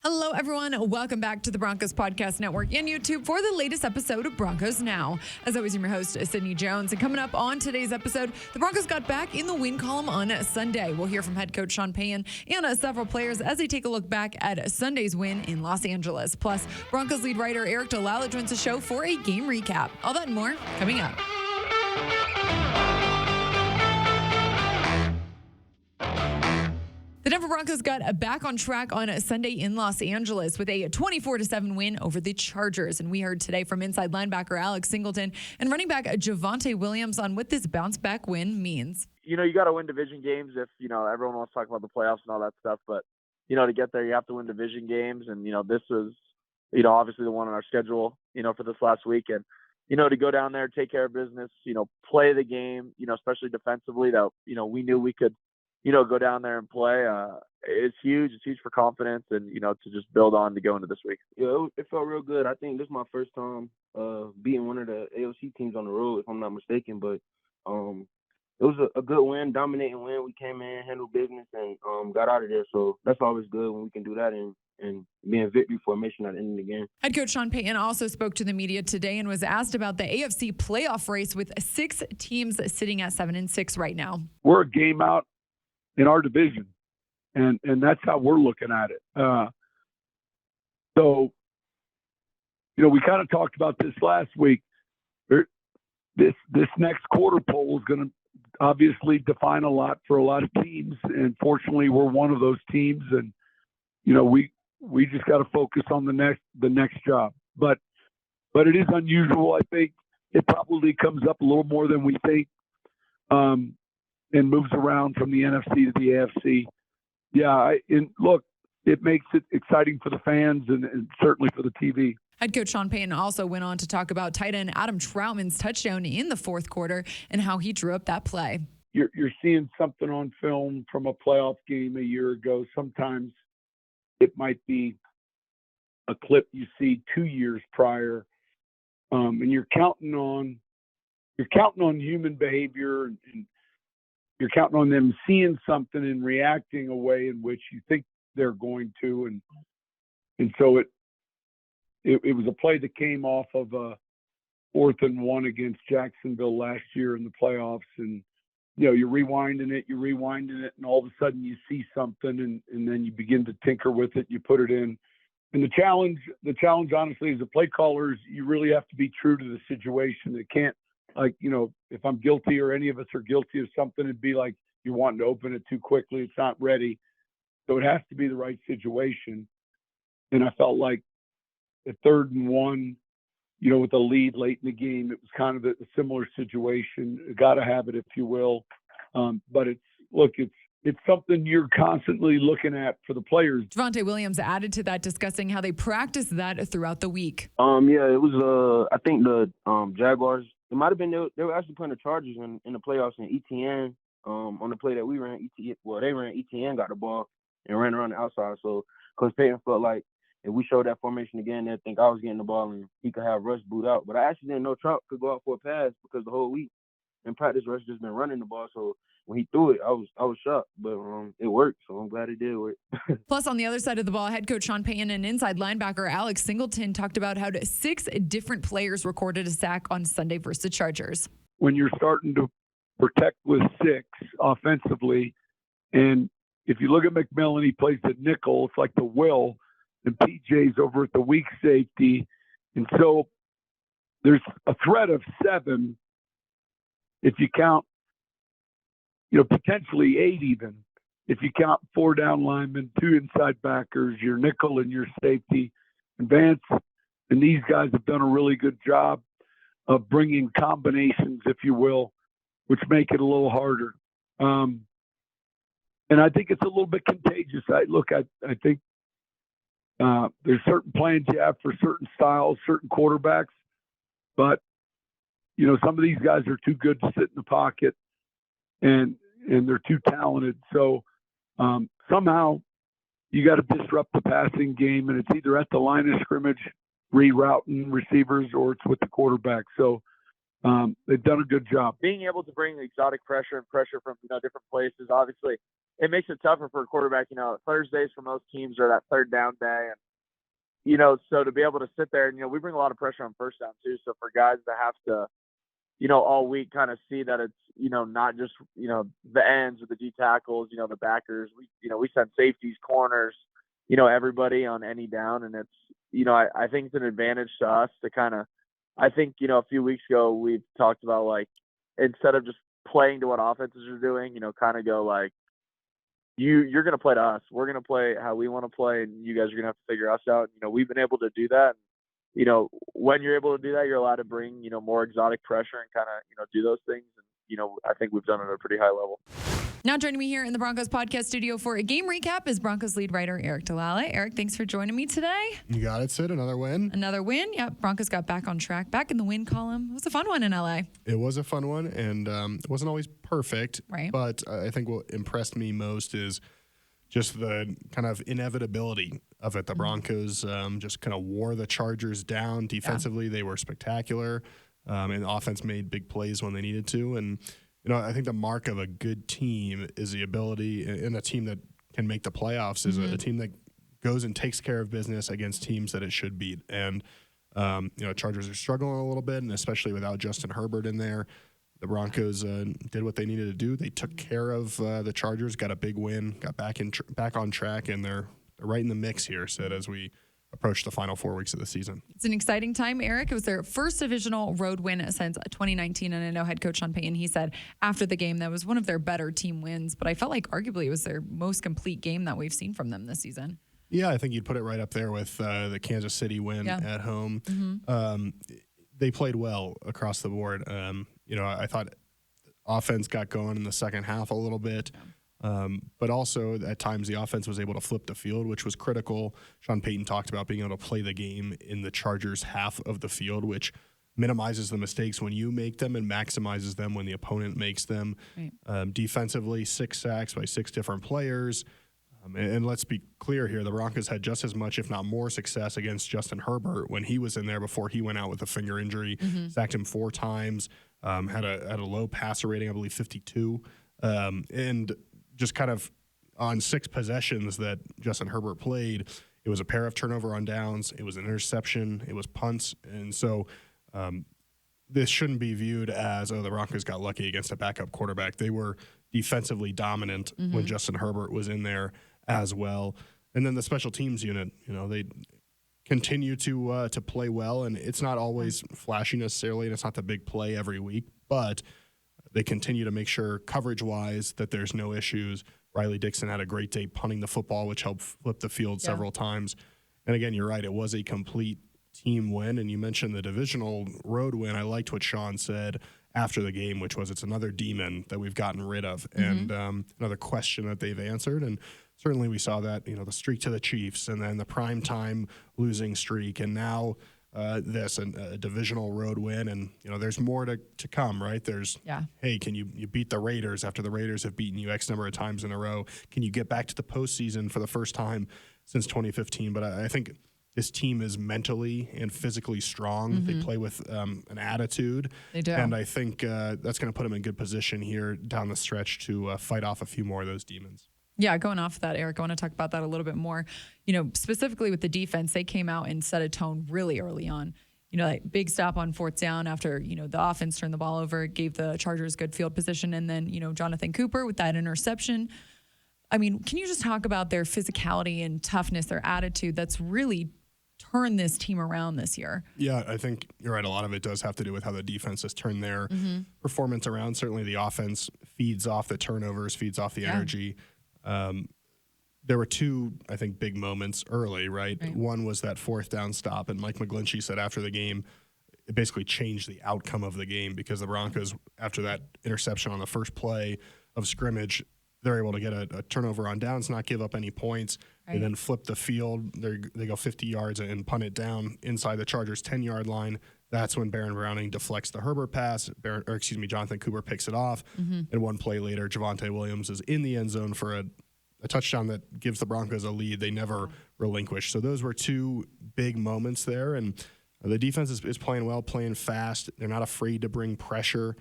Hello, everyone. Welcome back to the Broncos Podcast Network and YouTube for the latest episode of Broncos Now. As always, I'm your host, Sydney Jones. And coming up on today's episode, the Broncos got back in the win column on Sunday. We'll hear from head coach Sean Payton and several players as they take a look back at Sunday's win in Los Angeles. Plus, Broncos lead writer Eric Delal joins the show for a game recap. All that and more coming up. The Denver Broncos got back on track on Sunday in Los Angeles with a 24-7 win over the Chargers. And we heard today from inside linebacker Alex Singleton and running back Javonte Williams on what this bounce-back win means. You got to win division games if, everyone wants to talk about the playoffs and all that stuff. But, to get there, you have to win division games. And, this was, obviously the one on our schedule, for this last week. And, to go down there, take care of business, play the game, especially defensively that, we knew we could, go down there and play. It's huge. It's huge for confidence and, to just build on to go into this week. Yeah, it felt real good. I think this is my first time beating one of the AOC teams on the road, if I'm not mistaken. But it was a good win, dominating win. We came in, handled business, and got out of there. So that's always good when we can do that and be in victory formation at the end of the game. Head coach Sean Payton also spoke to the media today and was asked about the AFC playoff race with 6 teams sitting at 7-6 right now. We're a game out in our division, and that's how we're looking at it. So, we kind of talked about this last week. This next quarter poll is going to obviously define a lot for a lot of teams, and fortunately, we're one of those teams. And we just got to focus on the next job. But it is unusual. I think it probably comes up a little more than we think. And moves around from the NFC to the AFC. Yeah, look, it makes it exciting for the fans and certainly for the TV. Head coach Sean Payton also went on to talk about tight end Adam Troutman's touchdown in the fourth quarter and how he drew up that play. You're seeing something on film from a playoff game a year ago. Sometimes it might be a clip you see 2 years prior, and you're counting on human behavior and you're counting on them seeing something and reacting a way in which you think they're going to. And so it was a play that came off of a 4th and 1 against Jacksonville last year in the playoffs. And, you're rewinding it, and all of a sudden you see something and then you begin to tinker with it, you put it in. And the challenge honestly, as a play caller, is you really have to be true to the situation. It can't, if I'm guilty or any of us are guilty of something, it'd be like you're wanting to open it too quickly. It's not ready. So it has to be the right situation. And I felt like at 3rd and 1, with the lead late in the game, it was kind of a similar situation. Got to have it, if you will. But it's something you're constantly looking at for the players. Javonte Williams added to that, discussing how they practiced that throughout the week. Yeah, it was, I think the Jaguars, it might have been, they were actually playing the Chargers in the playoffs, and ETN, on the play that we ran, they ran, ETN got the ball and ran around the outside. So Coach Payton felt like if we showed that formation again, they'd think I was getting the ball and he could have Rush boot out. But I actually didn't know Trout could go out for a pass because the whole week in practice, Rush just been running the ball. So when he threw it, I was shocked, but it worked, so I'm glad it did work. Plus, on the other side of the ball, head coach Sean Payton and inside linebacker Alex Singleton talked about how 6 different players recorded a sack on Sunday versus the Chargers. When you're starting to protect with 6 offensively, and if you look at McMillan, he plays the nickel. It's like the will, and PJ's over at the weak safety. And so there's a threat of 7 if you count, potentially 8 even. If you count 4 down linemen, 2 inside backers, your nickel and your safety. And Vance and these guys have done a really good job of bringing combinations, if you will, which make it a little harder. And I think it's a little bit contagious. I think there's certain plans you have for certain styles, certain quarterbacks, but some of these guys are too good to sit in the pocket, and they're too talented. So somehow you got to disrupt the passing game, and it's either at the line of scrimmage, rerouting receivers, or it's with the quarterback. So they've done a good job. Being able to bring exotic pressure and pressure from different places, obviously, it makes it tougher for a quarterback. Thursdays for most teams are that third down day. And, so to be able to sit there and, we bring a lot of pressure on first down too. So for guys that have to, all week kind of see that it's, not just, the ends or the D tackles, the backers, we send safeties, corners, everybody on any down. And it's, I think it's an advantage to us to kind of, I think, a few weeks ago, we've talked about like, instead of just playing to what offenses are doing, kind of go like, you're going to play to us. We're going to play how we want to play, and you guys are going to have to figure us out. We've been able to do that. When you're able to do that, you're allowed to bring, more exotic pressure and kind of, do those things. And, I think we've done it at a pretty high level. Now joining me here in the Broncos podcast studio for a game recap is Broncos lead writer Eric Delal. Eric, thanks for joining me today. You got it, Sid. Another win. Another win. Yep. Broncos got back on track, back in the win column. It was a fun one in LA. It was a fun one, and it wasn't always perfect. Right. But I think what impressed me most is just the kind of inevitability of it. The Broncos just kind of wore the Chargers down. Defensively, They were spectacular, and the offense made big plays when they needed to. And I think the mark of a good team is the ability, and a team that can make the playoffs is a team that goes and takes care of business against teams that it should beat. And, Chargers are struggling a little bit, and especially without Justin Herbert in there. The Broncos did what they needed to do. They took care of the Chargers, got a big win, got back on track, and they're right in the mix here, Sid, as we approach the final 4 weeks of the season. It's an exciting time, Eric. It was their first divisional road win since 2019, and I know head coach Sean Payton, he said after the game that was one of their better team wins, but I felt like arguably it was their most complete game that we've seen from them this season. Yeah, I think you'd put it right up there with the Kansas City win at home. They played well across the board. I thought offense got going in the second half a little bit. But also at times the offense was able to flip the field, which was critical. Sean Payton talked about being able to play the game in the Chargers' half of the field, which minimizes the mistakes when you make them and maximizes them when the opponent makes them. Right. Defensively, 6 sacks by 6 different players. And let's be clear here, the Broncos had just as much, if not more, success against Justin Herbert when he was in there before he went out with a finger injury. Sacked him 4 times, had a low passer rating, I believe 52. And just kind of on 6 possessions that Justin Herbert played, it was a pair of turnover on downs, it was an interception, it was punts. And so this shouldn't be viewed as, the Broncos got lucky against a backup quarterback. They were defensively dominant when Justin Herbert was in there as well. And then the special teams unit, they continue to play well, and it's not always flashy necessarily, and it's not the big play every week, but they continue to make sure coverage-wise that there's no issues. Riley Dixon had a great day punting the football, which helped flip the field several times. And again, you're right, it was a complete team win. And you mentioned the divisional road win. I liked what Sean said after the game, which was it's another demon that we've gotten rid of, and another question that they've answered. And certainly we saw that, the streak to the Chiefs, and then the primetime losing streak, and now a divisional road win, and there's more to come, right? There's hey, can you beat the Raiders after the Raiders have beaten you X number of times in a row? Can you get back to the postseason for the first time since 2015? But I think this team is mentally and physically strong. They play with an attitude. They do. And I think that's going to put them in good position here down the stretch to fight off a few more of those demons. Yeah, going off of that, Eric, I want to talk about that a little bit more. Specifically with the defense, they came out and set a tone really early on. Like big stop on 4th down after, the offense turned the ball over, gave the Chargers good field position. And then, Jonathan Cooper with that interception. I mean, can you just talk about their physicality and toughness, their attitude that's really turned this team around this year? Yeah, I think you're right. A lot of it does have to do with how the defense has turned their performance around. Certainly the offense feeds off the turnovers, feeds off the energy. There were 2, I think, big moments early, right? One was that 4th down stop, and Mike McGlinchey said after the game, it basically changed the outcome of the game because the Broncos, after that interception on the first play of scrimmage, they're able to get a turnover on downs, not give up any points. They then flip the field. They go 50 yards and punt it down inside the Chargers' 10-yard line. That's when Baron Browning deflects the Herbert pass. Jonathan Cooper picks it off. And one play later, Javonte Williams is in the end zone for a touchdown that gives the Broncos a lead they never relinquish. So those were 2 big moments there. And the defense is playing well, playing fast. They're not afraid to bring pressure.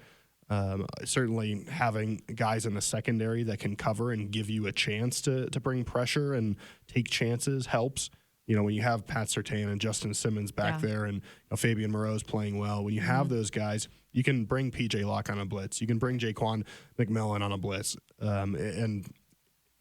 Certainly having guys in the secondary that can cover and give you a chance to bring pressure and take chances helps. When you have Pat Surtain and Justin Simmons back there and Fabian Moreau's playing well, when you have those guys, you can bring P.J. Locke on a blitz. You can bring Jaquan McMillan on a blitz. And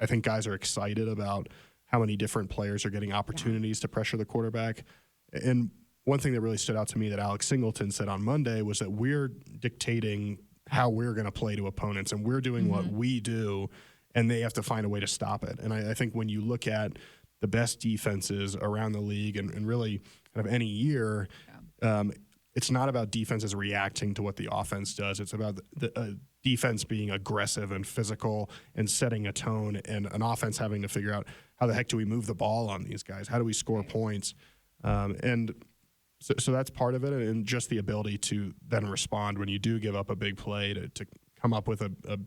I think guys are excited about how many different players are getting opportunities to pressure the quarterback. And one thing that really stood out to me that Alex Singleton said on Monday was that we're dictating how we're going to play to opponents, and we're doing what we do, and they have to find a way to stop it. And I think when you look at the best defenses around the league and really kind of any year, it's not about defenses reacting to what the offense does. It's about the defense being aggressive and physical and setting a tone, and an offense having to figure out how the heck do we move the ball on these guys? How do we score points? So that's part of it, and just the ability to then respond when you do give up a big play to come up with a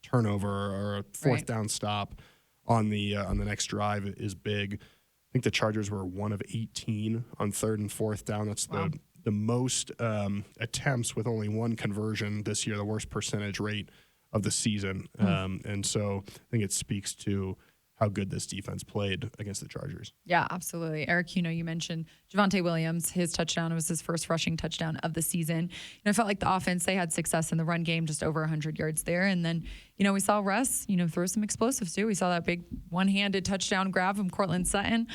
turnover or a fourth down stop on the next drive is big. I think the Chargers were 1 of 18 on 3rd and 4th down. That's the most attempts with only one conversion this year, the worst percentage rate of the season. And so I think it speaks to how good this defense played against the Chargers. Yeah, absolutely. Eric, you mentioned Javonte Williams. His touchdown was his first rushing touchdown of the season. I felt like the offense, they had success in the run game, just over 100 yards there. And then, we saw Russ, throw some explosives too. We saw that big one-handed touchdown grab from Cortland Sutton.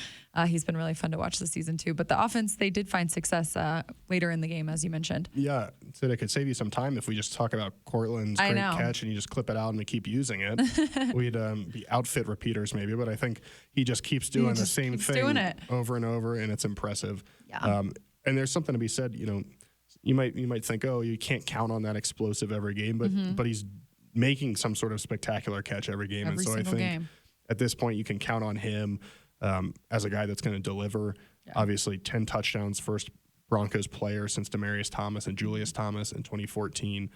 He's been really fun to watch this season too. But the offense, they did find success later in the game, as you mentioned. Yeah, so it could save you some time if we just talk about Cortland's great catch and you just clip it out and we keep using it. We'd be outfit repeaters maybe, but I think he just keeps doing the same thing over and over, and it's impressive. Yeah. And there's something to be said, you might think, oh, you can't count on that explosive every game, but he's making some sort of spectacular catch every game. Every and so I think at this point you can count on him as a guy that's going to deliver. Obviously 10 touchdowns, first Broncos player since Demaryius Thomas and Julius Thomas in 2014.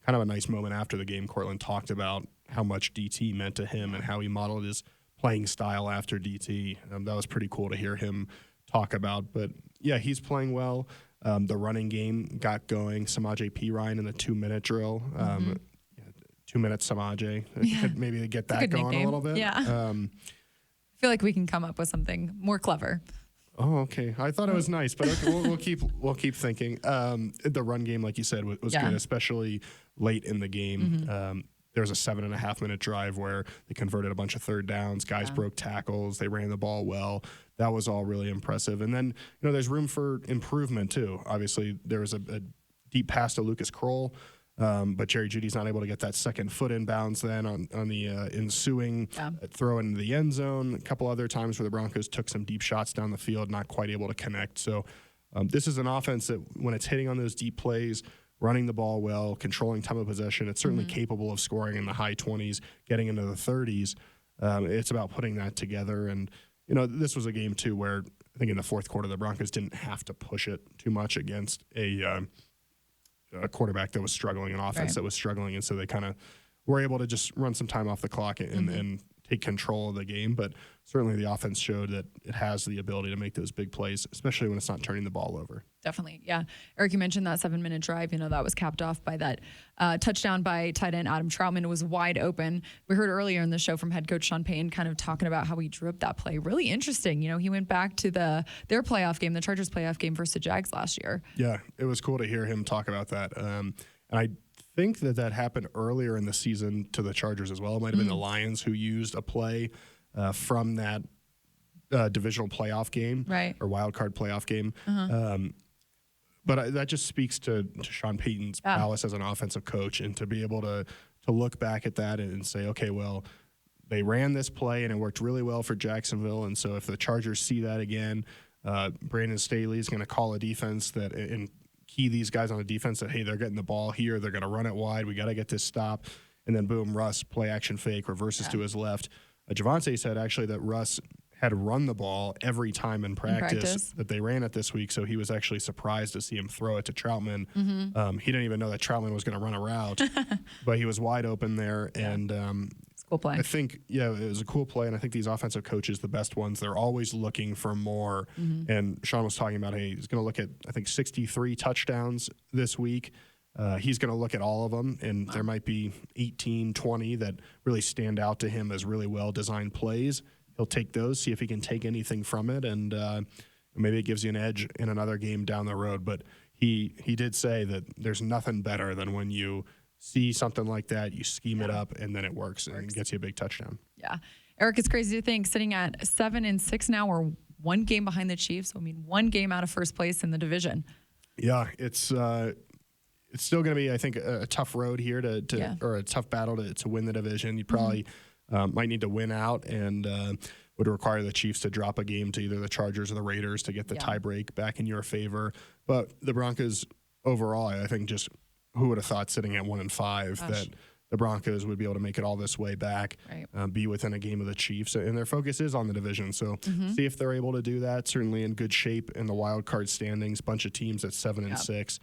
Kind of a nice moment after the game. Cortland talked about how much DT meant to him and how he modeled his playing style after DT. That was pretty cool to hear him talk about. But yeah, he's playing well. The running game got going. Samaje Perine in the 2-minute drill. 2-minute Samaje. Could maybe get that going nickname. A little bit. Yeah. I feel like we can come up with something more clever. Oh, okay. I thought it was nice, but okay, we'll keep thinking. The run game, like you said, was good, especially late in the game. There was a 7.5-minute drive where they converted a bunch of third downs. Guys broke tackles. They ran the ball well. That was all really impressive. And then, there's room for improvement too. Obviously, there was a deep pass to Lucas Kroll, but Jerry Jeudy's not able to get that second foot inbounds then on the ensuing throw into the end zone. A couple other times where the Broncos took some deep shots down the field, not quite able to connect. So this is an offense that when it's hitting on those deep plays, running the ball well, controlling time of possession, it's certainly capable of scoring in the high 20s, getting into the 30s. It's about putting that together. And, this was a game, too, where I think in the fourth quarter the Broncos didn't have to push it too much against a quarterback that was struggling, an offense that was struggling. And so they kind of were able to just run some time off the clock and take control of the game. But certainly the offense showed that it has the ability to make those big plays, especially when it's not turning the ball over. Definitely. Yeah. Eric, you mentioned that 7-minute drive, that was capped off by that touchdown by tight end Adam Troutman. It was wide open. We heard earlier in the show from head coach Sean Payton kind of talking about how he drew up that play. Really interesting. He went back to their playoff game, the Chargers playoff game versus the Jags last year. Yeah, it was cool to hear him talk about that. And I think that happened earlier in the season to the Chargers as well. It might have been the Lions who used a play from that divisional playoff game or wild card playoff game. But that just speaks to Sean Payton's prowess as an offensive coach, and to be able to look back at that and say, okay, well, they ran this play and it worked really well for Jacksonville. And so if the Chargers see that again, Brandon Staley is going to call a defense that and key these guys on the defense that, hey, they're getting the ball here. They're going to run it wide. We got to get this stop. And then boom, Russ, play action fake, reverses to his left. Javonte said actually that Russ had run the ball every time in practice that they ran it this week, so he was actually surprised to see him throw it to Troutman. He didn't even know that Troutman was going to run a route, but he was wide open there. And it's a cool play. I think, it was a cool play, and I think these offensive coaches, the best ones, they're always looking for more. And Sean was talking about, hey, he's going to look at, I think, 63 touchdowns this week. He's going to look at all of them, and there might be 18, 20 that really stand out to him as really well-designed plays. He'll take those, see if he can take anything from it, and maybe it gives you an edge in another game down the road. But he did say that there's nothing better than when you see something like that, you scheme it up, and then it works and gets you a big touchdown. Yeah. Eric, it's crazy to think sitting at 7-6 now, we're one game behind the Chiefs. So, I mean, one game out of first place in the division. Yeah, it's still going to be, I think, a tough road here or a tough battle to win the division. You probably might need to win out, and would require the Chiefs to drop a game to either the Chargers or the Raiders to get the tiebreak back in your favor. But the Broncos overall, I think, just who would have thought sitting at 1-5 that the Broncos would be able to make it all this way back, be within a game of the Chiefs, and their focus is on the division. So see if they're able to do that. Certainly in good shape in the wild card standings. Bunch of teams at 7-6.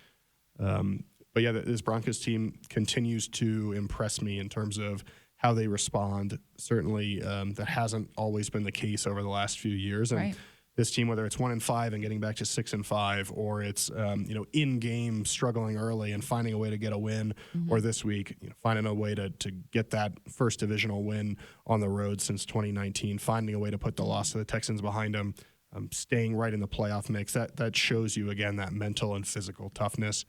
But yeah, this Broncos team continues to impress me in terms of how they respond. Certainly, that hasn't always been the case over the last few years. And this team, whether it's 1-5 and getting back to 6-5, or it's in game struggling early and finding a way to get a win, or this week finding a way to get that first divisional win on the road since 2019, finding a way to put the loss to the Texans behind them, staying right in the playoff mix. That shows you again that mental and physical toughness,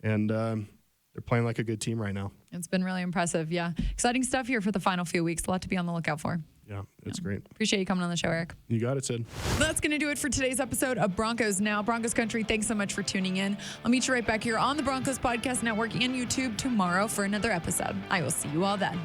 and they're playing like a good team right now. It's been really impressive. Yeah, exciting stuff here for the final few weeks. A lot to be on the lookout for. Yeah, it's great. Appreciate you coming on the show, Eric. You got it, Sid. That's going to do it for today's episode of Broncos Now. Broncos Country, thanks so much for tuning in. I'll meet you right back here on the Broncos Podcast Network and YouTube tomorrow for another episode. I will see you all then.